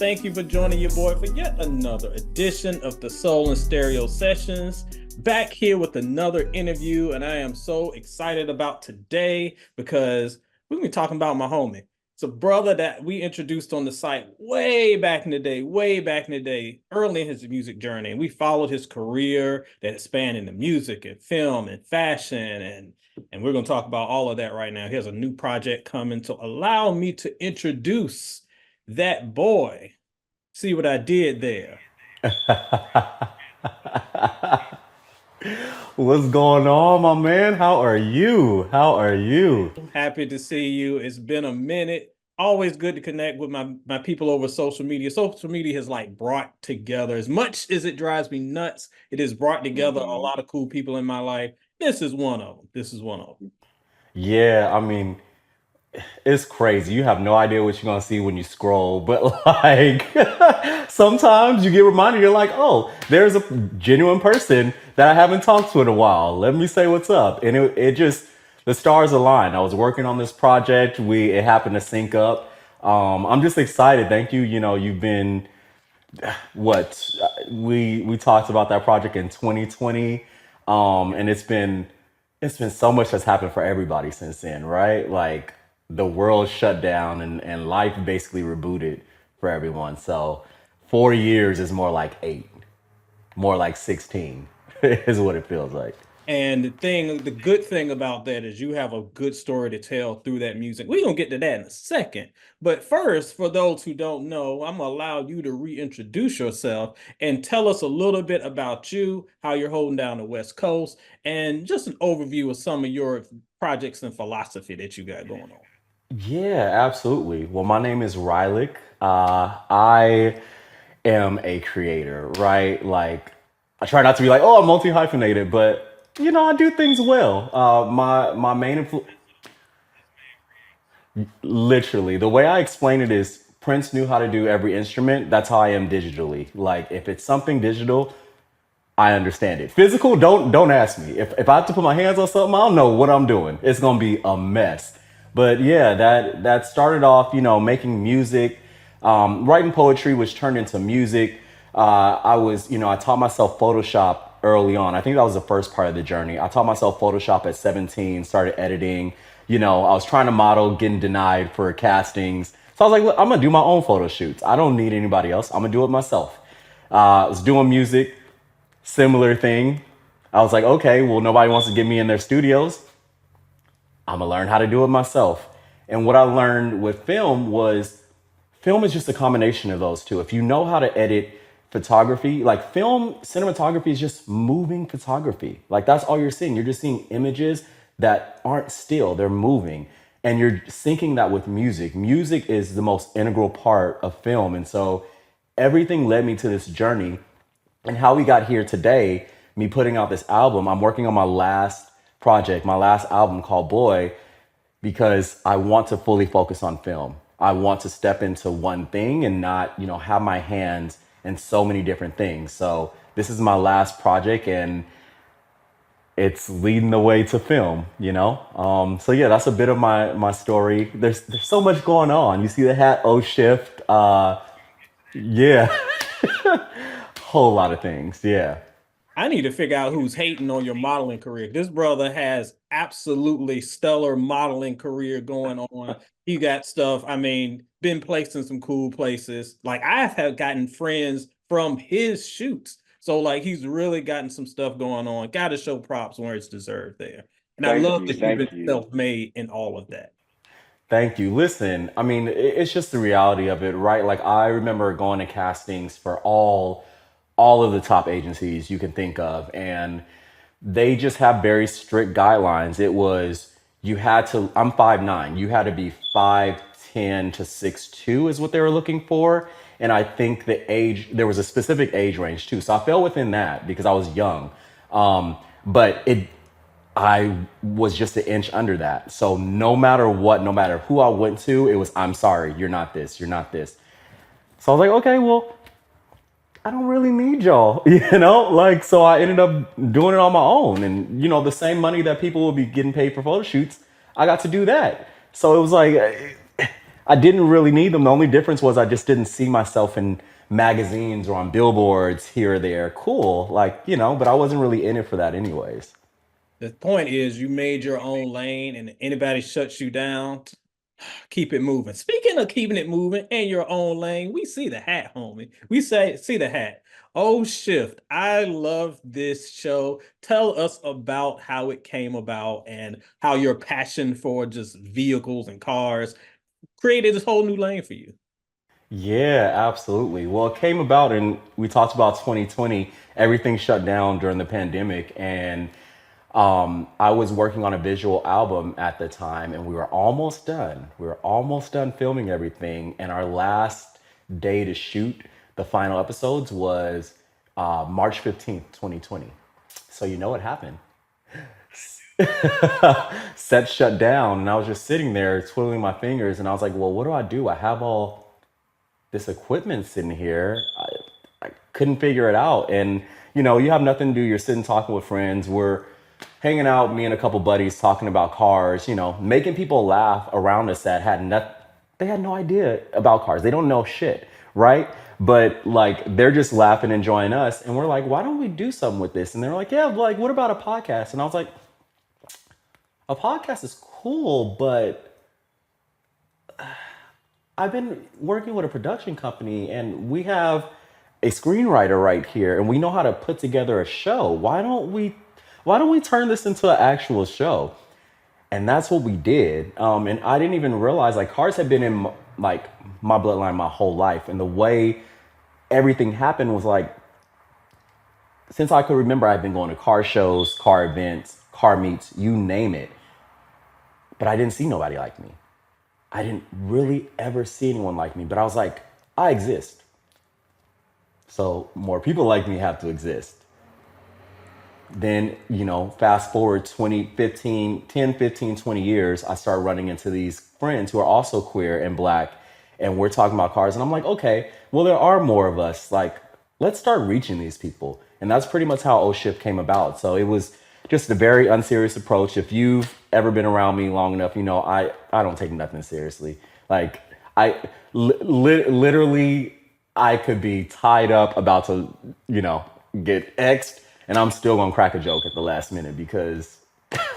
Thank you for joining your boy for yet another edition of the Soul and Stereo Sessions. Back here with another interview, and I am so excited about today because we're going to be talking about my homie. It's a brother that we introduced on the site way back in the day, early in his music journey. And we followed his career that spanned into music and film and fashion. And we're going to talk about all of that right now. He has a new project coming to allow me to introduce that boy. See what I did there? What's going on, my man? How are you? How are you? Happy to see you. It's been a minute. Always good to connect with my people over social media. Social media has like brought together, as much as it drives me nuts, it has brought together a hmm lot of cool people in my life. This is one of them. This is one of them. Yeah, I mean, it's crazy. You have no idea what you're gonna see when you scroll, but like sometimes you get reminded, you're like, oh, there's a genuine person that I haven't talked to in a while. Let me say what's up. And it just the stars aligned. I was working on this project. It happened to sync up. I'm just excited. Thank you. You know, you've been what we talked about that project in 2020, and it's been so much that's happened for everybody since then, right? Like the world shut down and life basically rebooted for everyone. So 4 years is more like 8, more like 16 is what it feels like. And the good thing about that is you have a good story to tell through that music. We're gonna get to that in a second. But first, for those who don't know, I'm gonna allow you to reintroduce yourself and tell us a little bit about you, how you're holding down the West Coast, and just an overview of some of your projects and philosophy that you got going on. Yeah, absolutely. Well, my name is Rylic. I am a creator, right? Like, I try not to be like, oh, I'm multi hyphenated, but I do things well. My main literally, the way I explain it is Prince knew how to do every instrument. That's how I am digitally. Like, if it's something digital, I understand it. Physical, don't ask me. If I have to put my hands on something, I don't know what I'm doing. It's gonna be a mess. But yeah, that started off, making music, writing poetry, which turned into music. I taught myself Photoshop early on. I think that was the first part of the journey. I taught myself Photoshop at 17, started editing. I was trying to model, getting denied for castings. So I was like, look, I'm gonna do my own photo shoots. I don't need anybody else. I'm gonna do it myself. I was doing music, similar thing. I was like, okay, well, nobody wants to get me in their studios. I'm gonna learn how to do it myself. And what I learned with film is just a combination of those two. If you know how to edit photography, like film cinematography is just moving photography. Like that's all you're seeing. You're just seeing images that aren't still, they're moving. And you're syncing that with music. Music is the most integral part of film. And so everything led me to this journey and how we got here today, me putting out this album. I'm working on my last project, my last album called Boy, because I want to fully focus on film. I want to step into one thing and not, have my hands in so many different things. So this is my last project and it's leading the way to film. So yeah, that's a bit of my story. There's so much going on. You see the hat O shift. Yeah, whole lot of things. Yeah. I need to figure out who's hating on your modeling career. This brother has absolutely stellar modeling career going on. He got stuff, I mean, been placed in some cool places. Like I have gotten friends from his shoots. So like he's really gotten some stuff going on. Got to show props where it's deserved there. And I Thank love you. that you've been Thank you. self-made in all of that. Thank you. Listen, I mean, it's just the reality of it, right? Like I remember going to castings for all of the top agencies you can think of, and they just have very strict guidelines. It was you had to. I'm 5'9". You had to be 5'10" to 6'2" is what they were looking for, and I think the age there was a specific age range too. So I fell within that because I was young, but it I was just an inch under that. So no matter what, no matter who I went to, it was, I'm sorry, you're not this, you're not this. So I was like, okay, well, I don't really need y'all, Like, so I ended up doing it on my own. And, the same money that people will be getting paid for photo shoots, I got to do that. So it was like, I didn't really need them. The only difference was I just didn't see myself in magazines or on billboards here or there. Cool, like, but I wasn't really in it for that anyways. The point is, you made your own lane, and if anybody shuts you down, keep it moving. Speaking of keeping it moving in your own lane, we see the hat, homie. We say, see the hat. Oh, Shift. I love this show. Tell us about how it came about and how your passion for just vehicles and cars created this whole new lane for you. Yeah, absolutely. Well, it came about, and we talked about 2020. Everything shut down during the pandemic, and I was working on a visual album at the time, and we were almost done. We were almost done filming everything, and our last day to shoot the final episodes was March 15th, 2020. So you know what happened? Set shut down, and I was just sitting there twiddling my fingers, and I was like, "Well, what do I do? I have all this equipment sitting here. I couldn't figure it out. And you have nothing to do. You're sitting talking with friends. We're hanging out, me and a couple buddies talking about cars, making people laugh around us that they had no idea about cars. They don't know shit, right? But like they're just laughing, enjoying us. And we're like, why don't we do something with this? And they're like, yeah, like what about a podcast? And I was like, a podcast is cool, but I've been working with a production company and we have a screenwriter right here and we know how to put together a show. Why don't we turn this into an actual show? And that's what we did. And I didn't even realize like cars had been in like my bloodline my whole life. And the way everything happened was like since I could remember, I've been going to car shows, car events, car meets, you name it. But I didn't see nobody like me. I didn't really ever see anyone like me, but I was like, I exist. So more people like me have to exist. Then, fast forward 20 years, I start running into these friends who are also queer and black, and we're talking about cars. And I'm like, okay, well, there are more of us. Like, let's start reaching these people. And that's pretty much how O Shift came about. So it was just a very unserious approach. If you've ever been around me long enough, I don't take nothing seriously. Like, literally, I could be tied up about to, get X'd and I'm still gonna crack a joke at the last minute because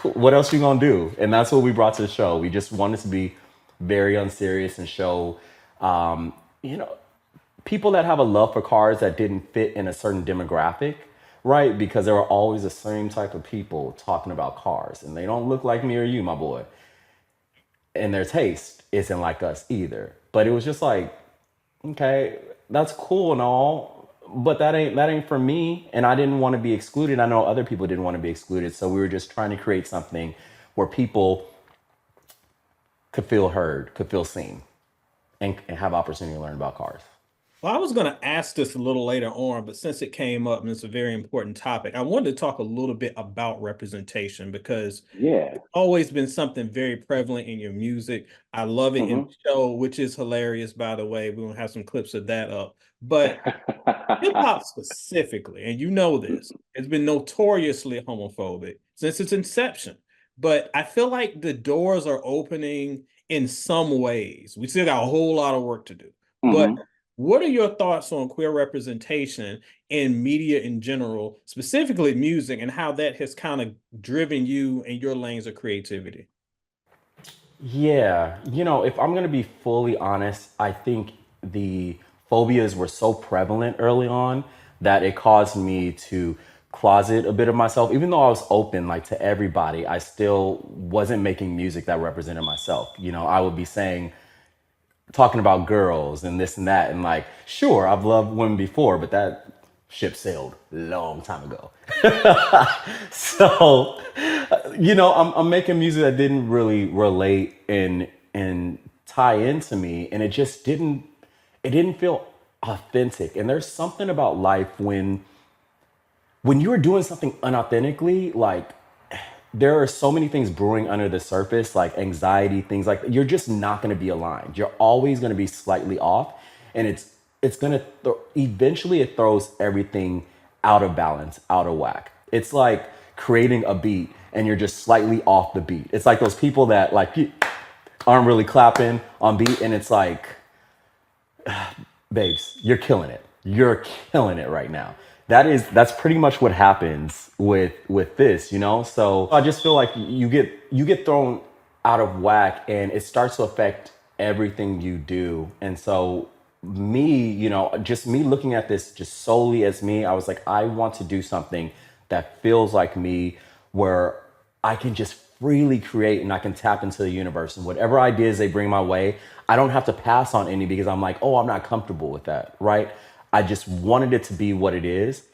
what else you gonna do? And that's what we brought to the show. We just wanted to be very unserious and show, you know, people that have a love for cars that didn't fit in a certain demographic, right? Because there are always the same type of people talking about cars, and they don't look like me or you, my boy. And their taste isn't like us either. But it was just like, okay, that's cool and all, but that ain't for me. And I didn't want to be excluded. I know other people didn't want to be excluded. So we were just trying to create something where people could feel heard, could feel seen, and have opportunity to learn about cars. Well, I was going to ask this a little later on, but since it came up and it's a very important topic, I wanted to talk a little bit about representation because Yeah. it's always been something very prevalent in your music. I love it in Hmm. the show, which is hilarious, by the way. We're going to have some clips of that up. But hip hop specifically, and you know this, has been notoriously homophobic since its inception. But I feel like the doors are opening in some ways. We still got a whole lot of work to do. But Hmm. what are your thoughts on queer representation in media in general, specifically music, and how that has kind of driven you and your lanes of creativity? Yeah, if I'm gonna be fully honest, I think the phobias were so prevalent early on that it caused me to closet a bit of myself. Even though I was open like to everybody, I still wasn't making music that represented myself. I would be saying talking about girls and this and that, and like, sure, I've loved women before, but that ship sailed a long time ago. So, I'm making music that didn't really relate and tie into me, and it didn't feel authentic. And there's something about life when you're doing something unauthentically, like there are so many things brewing under the surface, like anxiety, things like that. You're just not going to be aligned. You're always going to be slightly off, and it's going to eventually it throws everything out of balance, out of whack. It's like creating a beat and you're just slightly off the beat. It's like those people that like aren't really clapping on beat, and it's like, babes, you're killing it. You're killing it right now. That's pretty much what happens with this, you know? So I just feel like you get thrown out of whack, and it starts to affect everything you do. And so me, just me looking at this just solely as me, I was like, I want to do something that feels like me, where I can just freely create and I can tap into the universe, and whatever ideas they bring my way, I don't have to pass on any because I'm like, oh, I'm not comfortable with that, right? I just wanted it to be what it is.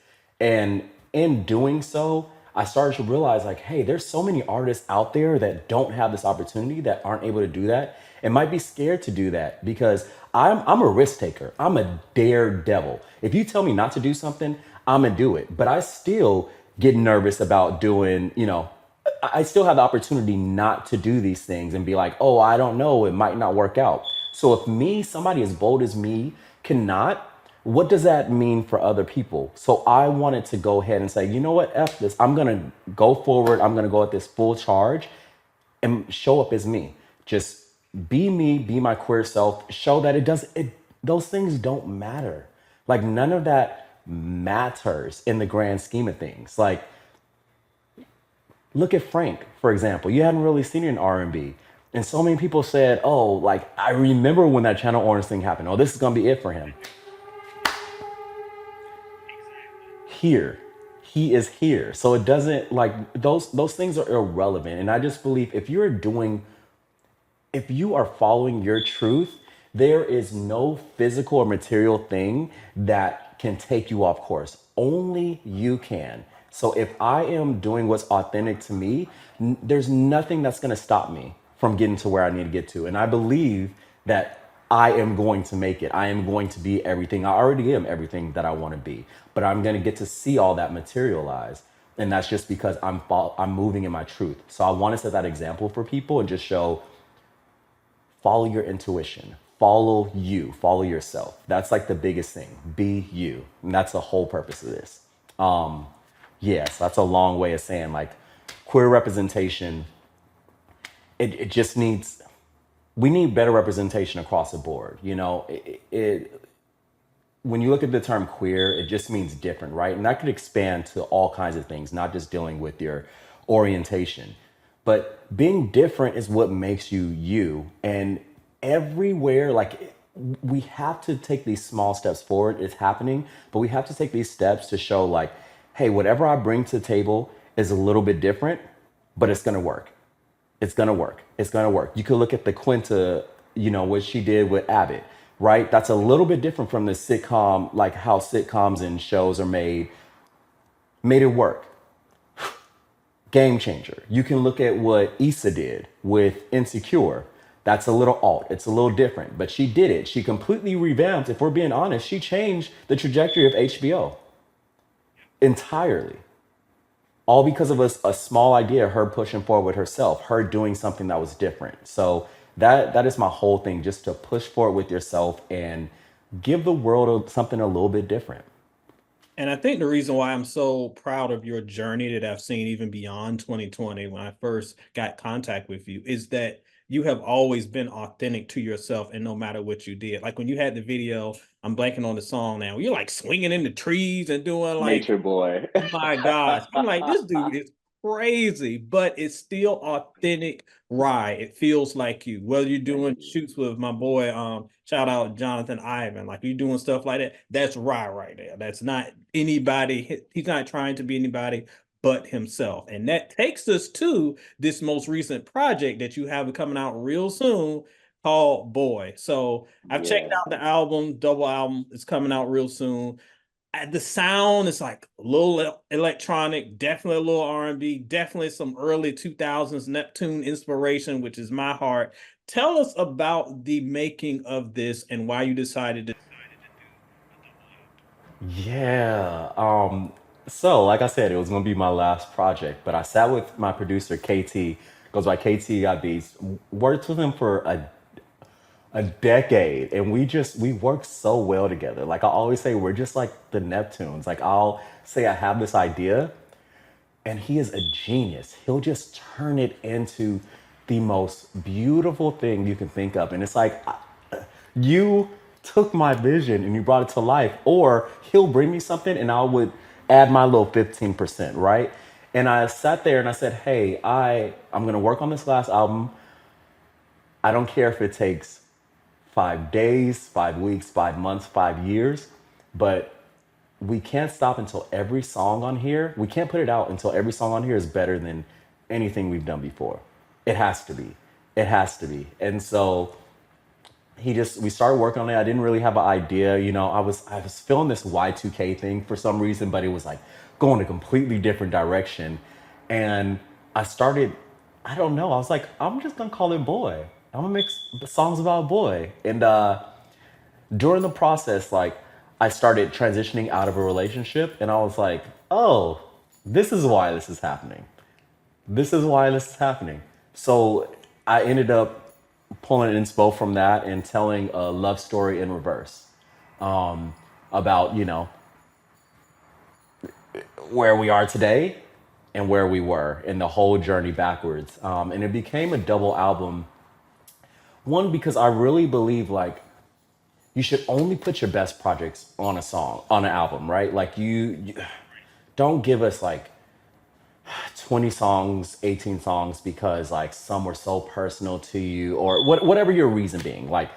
And in doing so, I started to realize like, hey, there's so many artists out there that don't have this opportunity, that aren't able to do that, and might be scared to do that because I'm a risk taker. I'm a daredevil. If you tell me not to do something, I'm gonna do it. But I still get nervous about doing, I still have the opportunity not to do these things and be like, oh, I don't know, it might not work out. So if somebody as bold as me cannot, what does that mean for other people? So I wanted to go ahead and say, you know what, F this. I'm gonna go forward. I'm gonna go at this full charge and show up as me. Just be me, be my queer self, show that those things don't matter. Like none of that matters in the grand scheme of things. Like look at Frank, for example. You hadn't really seen it in R&B. And so many people said, oh, like I remember when that Channel Orange thing happened. Oh, this is gonna be it for him. Here. He is here. So it doesn't like those things are irrelevant. And I just believe if you are following your truth, there is no physical or material thing that can take you off course. Only you can. So if I am doing what's authentic to me, there's nothing that's going to stop me from getting to where I need to get to. And I believe that I am going to make it. I am going to be everything. I already am everything that I want to be. But I'm going to get to see all that materialize. And that's just because I'm moving in my truth. So I want to set that example for people and just show, follow your intuition, follow you, follow yourself. That's like the biggest thing. Be you. And that's the whole purpose of this. Yes, that's a long way of saying like queer representation. It just needs, we need better representation across the board. When you look at the term queer, it just means different, right? And that could expand to all kinds of things, not just dealing with your orientation. But being different is what makes you you. And everywhere, like we have to take these small steps forward. It's happening, but we have to take these steps to show like, hey, whatever I bring to the table is a little bit different, but it's gonna work. It's gonna work. It's gonna work. You could look at the Quinta, what she did with Abbott, right? That's a little bit different from the sitcom, like how sitcoms and shows are made. Made it work. Game changer. You can look at what Issa did with Insecure. That's a little alt. It's a little different, but she did it. She completely revamped. If we're being honest, she changed the trajectory of HBO entirely. All because of a small idea, her pushing forward with herself, her doing something that was different. So that is my whole thing, just to push forward with yourself and give the world something a little bit different. And I think the reason why I'm so proud of your journey that I've seen even beyond 2020 when I first got contact with you is that you have always been authentic to yourself and no matter what you did. Like when you had the video, I'm blanking on the song now. You're like swinging in the trees and doing like, Nature boy. my gosh. I'm like, this dude is crazy, but it's still authentic ride. It feels like you. Whether you're Thank doing you. shoots with my boy, shout out Jonathan Ivan, like you doing stuff like that. That's right there. That's not anybody. He's not trying to be anybody but himself. And that takes us to this most recent project that you have coming out real soon called Boy. So I've checked Yeah. out the album, double album. It's coming out real soon. The sound is like a little electronic, definitely a little R&B, definitely some early 2000s Neptune inspiration, which is my heart. Tell us about the making of this and why you decided to. Yeah. So like I said, it was gonna be my last project, but I sat with my producer KT, goes by KT got beats, worked with him for a decade, and we work so well together. Like I always say, we're just like the Neptunes. Like I'll say I have this idea, and he is a genius. He'll just turn it into the most beautiful thing you can think of. And it's like, you took my vision and you brought it to life, or he'll bring me something and I would add my little 15%, right? And I sat there and I said, hey, I'm going to work on this last album. I don't care if it takes 5 days, 5 weeks, 5 months, 5 years, but we can't stop until every song on here, we can't put it out until every song on here is better than anything we've done before. It has to be. It has to be. And so we started working on it. I didn't really have an idea. I was feeling this Y2K thing for some reason, but it was like going a completely different direction. And I started, I don't know, I was like, I'm just gonna call it Boy. I'm gonna make songs about Boy. And during the process, like, I started transitioning out of a relationship and I was like, oh, this is why this is happening. This is why this is happening. So I ended up pulling inspo from that and telling a love story in reverse, about, where we are today and where we were in the whole journey backwards. And it became a double album. One, because I really believe like you should only put your best projects on a song, on an album, right? Like you don't give us like 20 songs, 18 songs because like some were so personal to you or whatever your reason being. Like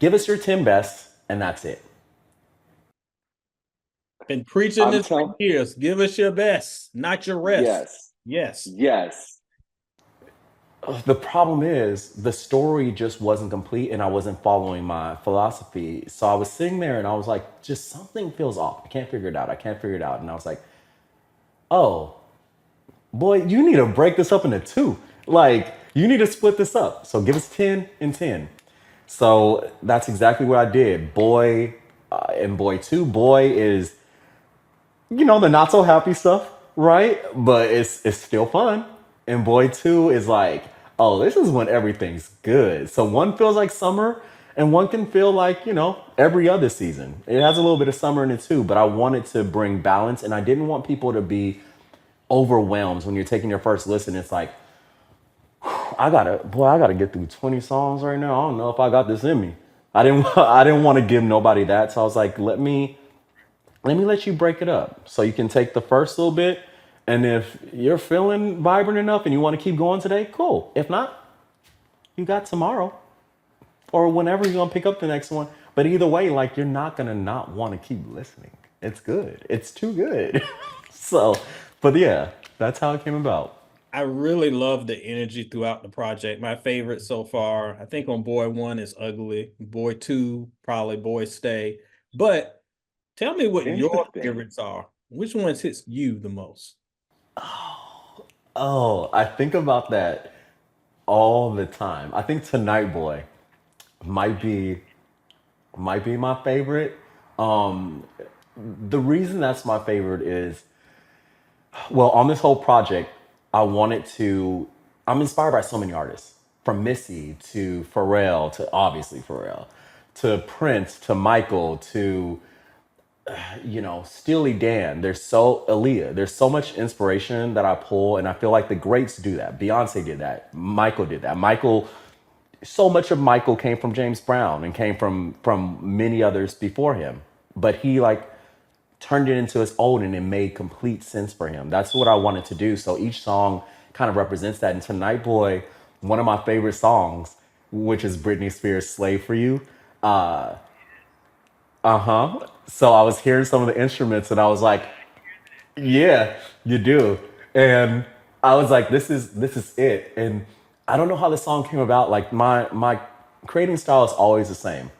give us your 10 best and that's it. Been preaching I'm this for telling. years. Give us your best, not your rest. Yes, Yes. yes. The problem is the story just wasn't complete and I wasn't following my philosophy. So I was sitting there and I was like, just something feels off. I can't figure it out. I can't figure it out. And I was like, oh, boy, you need to break this up into two. Like, you need to split this up. So give us 10 and 10. So that's exactly what I did. Boy and Boy 2. Boy is, the not so happy stuff, right? But it's still fun. And Boy 2 is like, oh, this is when everything's good. So one feels like summer and one can feel like, every other season. It has a little bit of summer in it too, but I wanted to bring balance and I didn't want people to be overwhelmed when you're taking your first listen. It's like, I gotta get through 20 songs right now. I don't know if I got this in me. I didn't want to give nobody that. So I was like, let me let you break it up. So you can take the first little bit. And if you're feeling vibrant enough and you want to keep going today, cool. If not, you got tomorrow or whenever you're going to pick up the next one. But either way, like you're not going to not want to keep listening. It's good. It's too good. So, but yeah, that's how it came about. I really love the energy throughout the project. My favorite so far, I think on Boy 1 is Ugly. Boy 2, probably Boy Stay. But tell me what your Interesting. favorites are. Which ones hits you the most? Oh, I think about that all the time. I think Tonight Boy might be my favorite. Um, the reason that's my favorite is, well, on this whole project, I'm inspired by so many artists, from Missy to Pharrell to obviously Pharrell, to Prince to Michael to Steely Dan. Aaliyah. There's so much inspiration that I pull, and I feel like the greats do that. Beyonce did that. Michael did that. So much of Michael came from James Brown and came from many others before him. But he like turned it into his own, and it made complete sense for him. That's what I wanted to do. So each song kind of represents that. And Tonight Boy, one of my favorite songs, which is Britney Spears' "Slave for You." Uh-huh. So I was hearing some of the instruments and I was like, yeah, you do. And I was like, this is it. And I don't know how this song came about. Like my creating style is always the same.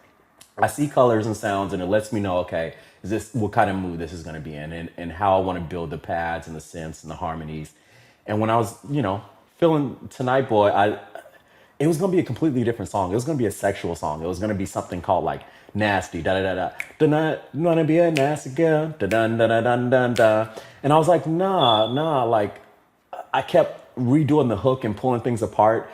I see colors and sounds and it lets me know, okay, is this what kind of mood this is gonna be in and how I want to build the pads and the synths and the harmonies. And when I was, feeling Tonight Boy, it was gonna be a completely different song. It was gonna be a sexual song. It was gonna be something called like nasty, da da da da. Da not wanna be a nasty girl, da da da da da da da. And I was like, nah. Like I kept redoing the hook and pulling things apart,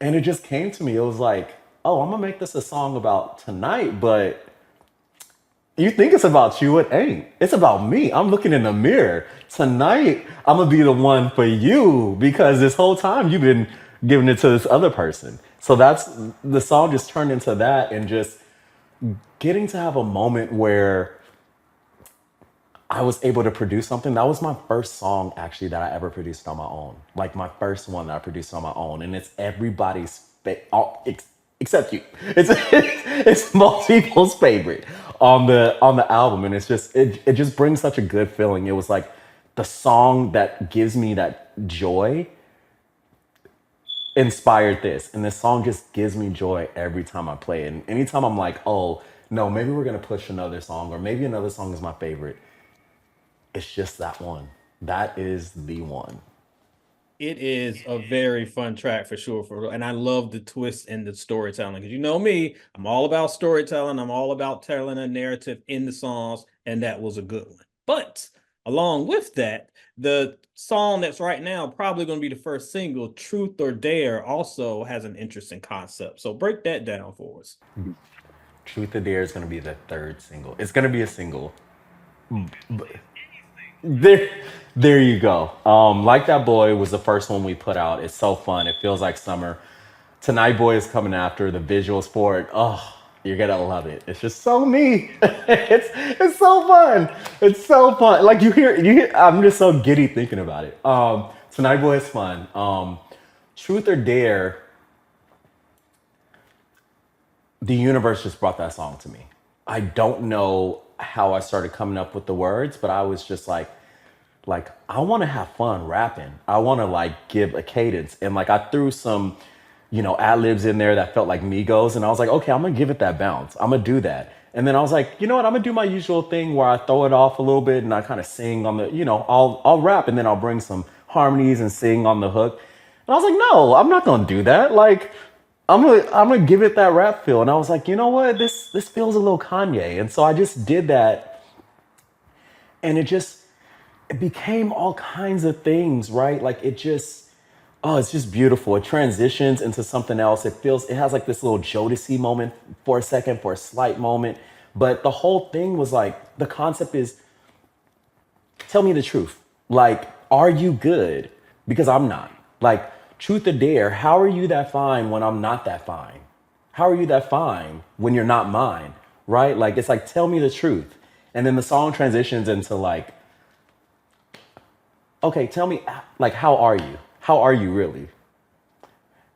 and it just came to me. It was like, oh, I'm gonna make this a song about tonight, but You think it's about you, it ain't. It's about me. I'm looking in the mirror. Tonight, I'm gonna be the one for you because this whole time you've been giving it to this other person. So that's the song just turned into that and just getting to have a moment where I was able to produce something. That was my first song actually that I ever produced on my own. Like my first one that I produced on my own. And it's everybody's except you. It's most people's favorite on the album. And it's just it just brings such a good feeling. It was like the song that gives me that joy inspired this. And this song just gives me joy every time I play it. And anytime I'm like, oh no, maybe we're gonna push another song, or maybe another song is my favorite. It's just that one. That is the one. It is a very fun track for sure. And I love the twist and the storytelling because you know me, I'm all about storytelling. I'm all about telling a narrative in the songs, and that was a good one. But along with that, the song that's right now probably going to be the first single, "Truth or Dare," also has an interesting concept. So break that down for us. Truth or Dare is gonna be the third single. It's gonna be a single. There, there you go. Like That Boy was the first one we put out. It's so fun. It feels like summer. Tonight Boy is coming after the visuals for it. Oh, you're gonna love it. It's just so me. It's so fun. It's so fun. Like you hear. I'm just so giddy thinking about it. Tonight Boy is fun. Truth or Dare. The universe just brought that song to me. I don't know how I started coming up with the words, but I was just like I want to have fun rapping. I want to like give a cadence, and like I threw some, ad libs in there that felt like Migos, and I was like, okay, I'm gonna give it that bounce. I'm gonna do that, and then I was like, you know what? I'm gonna do my usual thing where I throw it off a little bit and I kind of sing on the, I'll rap and then I'll bring some harmonies and sing on the hook. And I was like, no, I'm not gonna do that. Like I'm gonna give it that rap feel. And I was like, you know what? This feels a little Kanye. And so I just did that, and it became all kinds of things, right? Like it's just beautiful. It transitions into something else. It has like this little Jodeci moment for a second, for a slight moment. But the whole thing was like, the concept is, tell me the truth. Like, are you good? Because I'm not. Like, truth or dare, how are you that fine when I'm not that fine? How are you that fine when you're not mine? Right? Like, it's like, tell me the truth. And then the song transitions into like, okay, tell me, like, how are you? How are you really?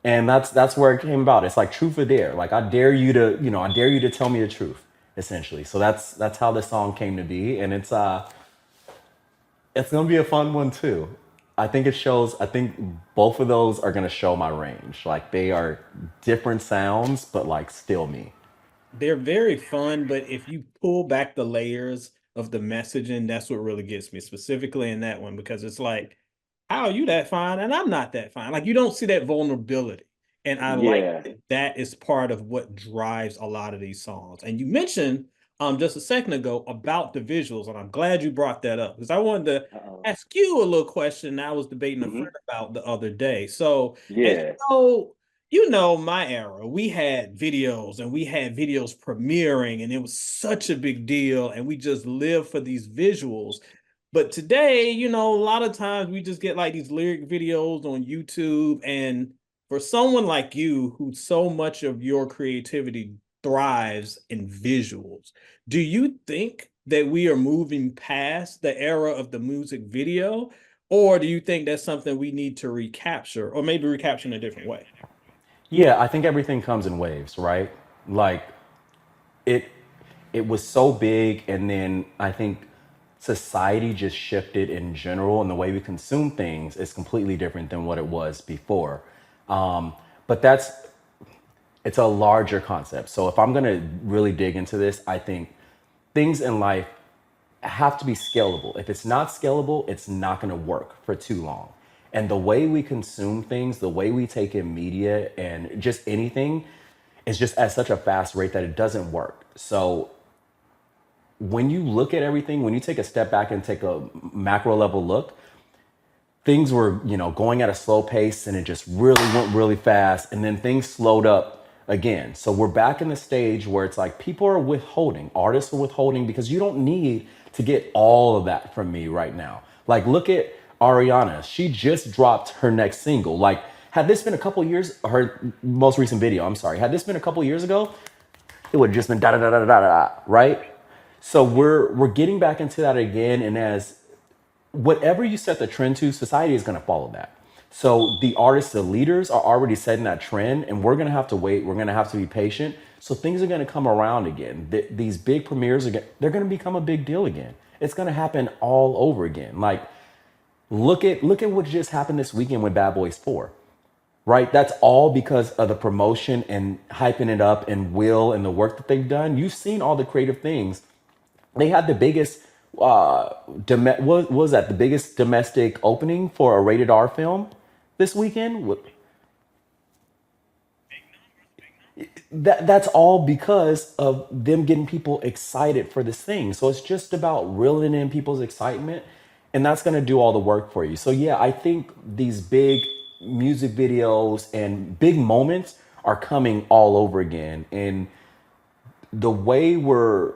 And that's where it came about. It's like truth or dare. Like I dare you to tell me the truth, essentially. So that's how the song came to be, and it's gonna be a fun one too. I think both of those are gonna show my range. Like they are different sounds, but like still me. They're very fun, but if you pull back the layers of the messaging, that's what really gets me, specifically in that one, because it's like, how are you that fine? And I'm not that fine. Like you don't see that vulnerability. And I like Yeah. that is part of what drives a lot of these songs. And you mentioned just a second ago about the visuals, and I'm glad you brought that up because I wanted to Uh-oh. ask you a little question I was debating a Hmm. friend about the other day. So as Yeah. you know, my era, we had videos and we had videos premiering, and it was such a big deal. And we just lived for these visuals. But today, a lot of times we just get like these lyric videos on YouTube. And for someone like you, who so much of your creativity thrives in visuals, do you think that we are moving past the era of the music video? Or do you think that's something we need to recapture, or maybe recapture in a different way? Yeah, I think everything comes in waves, right? Like it it was so big, and then I think society just shifted in general, and the way we consume things is completely different than what it was before. But it's a larger concept. So if I'm gonna really dig into this, I think things in life have to be scalable. If it's not scalable, it's not going to work for too long. And the way we consume things, the way we take in media and just anything is just at such a fast rate that it doesn't work. So when you look at everything, when you take a step back and take a macro level look, things were, going at a slow pace and it just really went really fast. And then things slowed up again. So we're back in the stage where it's like people are withholding, artists are withholding because you don't need to get all of that from me right now. Like, look at Ariana. She just dropped her next single. Like, had this been a couple years, her most recent video, I'm sorry, had this been a couple years ago, it would have just been da da da da da da, right? So we're getting back into that again, and as whatever you set the trend to, society is going to follow that. So the artists, the leaders are already setting that trend, and we're going to have to wait. We're going to have to be patient. So things are going to come around again. These big premieres again, they're going to become a big deal again. It's going to happen all over again. Like look at what just happened this weekend with Bad Boys 4. Right? That's all because of the promotion and hyping it up and Will and the work that they've done. You've seen all the creative things. They had the biggest what was that? The biggest domestic opening for a rated R film this weekend. That's all because of them getting people excited for this thing. So it's just about reeling in people's excitement, and that's going to do all the work for you. So yeah, I think these big music videos and big moments are coming all over again, and the way we're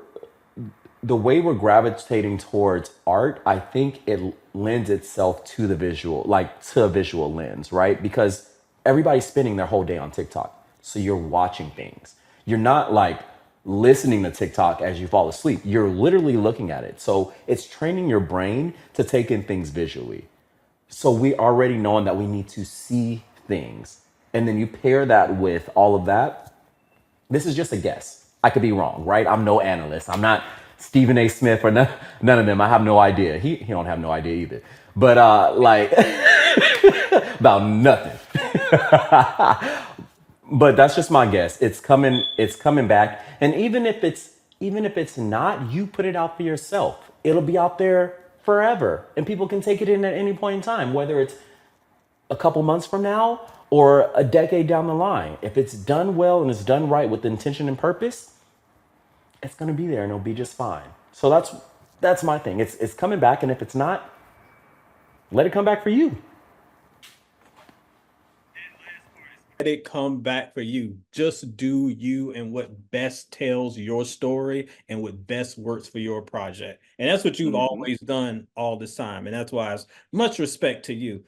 the way we're gravitating towards art, I think it lends itself to the visual, like to a visual lens, right? Because everybody's spending their whole day on TikTok. So you're watching things. You're not like listening to TikTok as you fall asleep. You're literally looking at it. So it's training your brain to take in things visually. So we already knowing that we need to see things. And then you pair that with all of that. This is just a guess. I could be wrong, right? I'm no analyst. I'm not Stephen A. Smith or none of them. I have no idea. He don't have no idea either. But like about nothing. But that's just my guess. It's coming back. And even if it's not, you put it out for yourself. It'll be out there forever. And people can take it in at any point in time, whether it's a couple months from now or a decade down the line. If it's done well and it's done right with intention and purpose, it's going to be there and it'll be just fine. So that's my thing. It's coming back, and if it's not, let it come back for you. Let it come back for you. Just do you and what best tells your story and what best works for your project. And that's what you've always done all this time. And that's why it's much respect to you.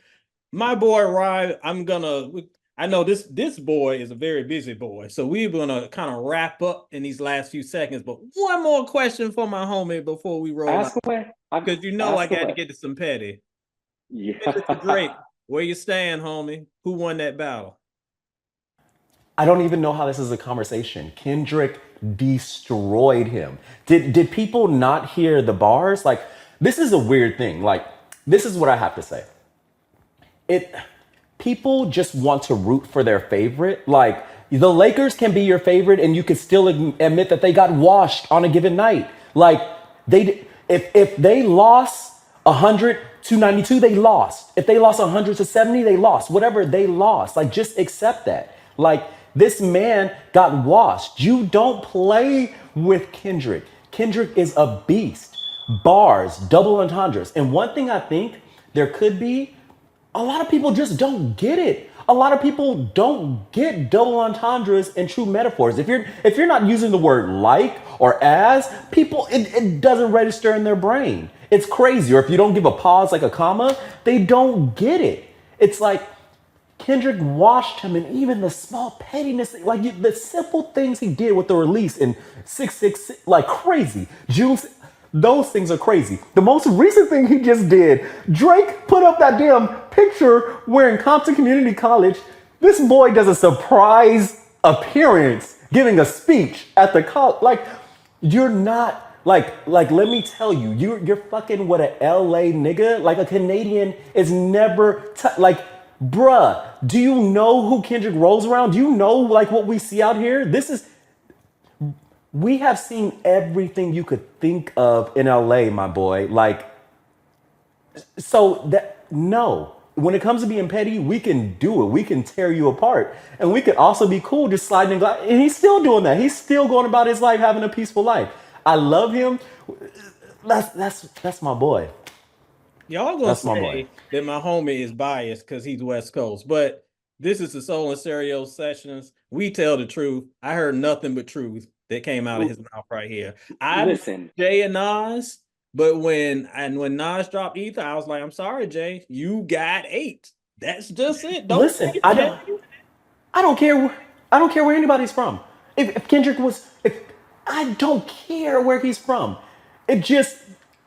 My boy Rye, I know this boy is a very busy boy. So we're gonna kind of wrap up in these last few seconds. But one more question for my homie before we roll out. Ask away. Because I got to Away. get to some petty. Mr. Drake, Yeah. where you stand, homie? Who won that battle? I don't even know how this is a conversation. Kendrick destroyed him. Did people not hear the bars? Like, this is a weird thing. Like, this is what I have to say. It People just want to root for their favorite. Like, the Lakers can be your favorite and you can still admit that they got washed on a given night. Like, if they lost 100-92, they lost. If they lost 100-70, they lost. Whatever, they lost. Like, just accept that. Like, this man got washed. You don't play with Kendrick. Kendrick is a beast. Bars, double entendres. And one thing I think there could be, a lot of people just don't get it. A lot of people don't get double entendres and true metaphors. If you're not using the word like or as, people, it doesn't register in their brain. It's crazy. Or if you don't give a pause like a comma, they don't get it. It's like Kendrick washed him, and even the small pettiness, like the simple things he did with the release in 666, like crazy. Those things are crazy. The most recent thing he just did, Drake put up that damn picture wearing Compton Community College. This boy does a surprise appearance giving a speech at the college. Like, you're not like let me tell you, you're fucking with a LA nigga. Like, a Canadian is never like, bruh, do you know who Kendrick rolls around? Do you know like what we see out here? We have seen everything you could think of in LA, my boy. Like, so that, no. When it comes to being petty, we can do it. We can tear you apart. And we could also be cool just sliding and gliding. And he's still doing that. He's still going about his life, having a peaceful life. I love him. That's my boy. Y'all gonna say that my homie is biased because he's West Coast, but This is the Soul and Stereo Sessions. We tell the truth. I heard nothing but truth that came out of his mouth right here. I Listen, Jay and Nas, but when Nas dropped Ether, I was like, I'm sorry, Jay, you got 8. That's just it. Don't Listen, say I it, don't, Jay. I don't care. I don't care where anybody's from. If Kendrick was, if I don't care where he's from. It just,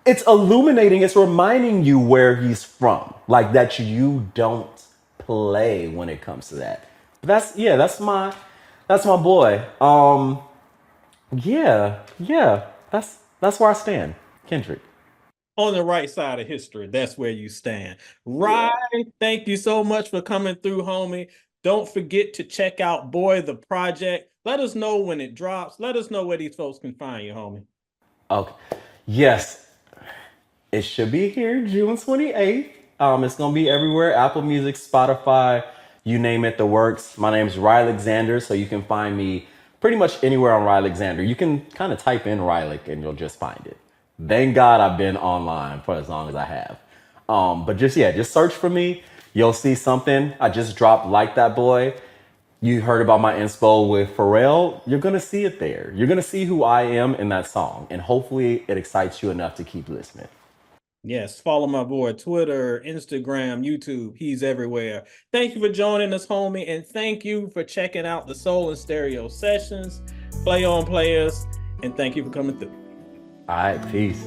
it's illuminating. It's reminding you where he's from, like that you don't play when it comes to that. That's yeah. That's my boy. Yeah. That's where I stand, Kendrick. On the right side of history, that's where you stand. Right. yeah. Thank you so much for coming through, homie. Don't forget to check out Boy the Project. Let us know when it drops. Let us know where these folks can find you, homie. Okay. Yes, it should be here June 28th. It's gonna be everywhere: Apple Music, Spotify, you name it, the works. My name's Rylic Zander, so you can find me pretty much anywhere on Rylic Zander. You can kind of type in Rylic and you'll just find it. Thank God I've been online for as long as I have. But just search for me. You'll see something. I just dropped Like That Boy. You heard about my inspo with Pharrell. You're gonna see it there. You're gonna see who I am in that song, and hopefully it excites you enough to keep listening. Yes, follow my boy Twitter, Instagram, YouTube. He's everywhere. Thank you for joining us, homie, and thank you for checking out the Soul and Stereo Sessions. Play on, players, and thank you for coming through. All right, peace.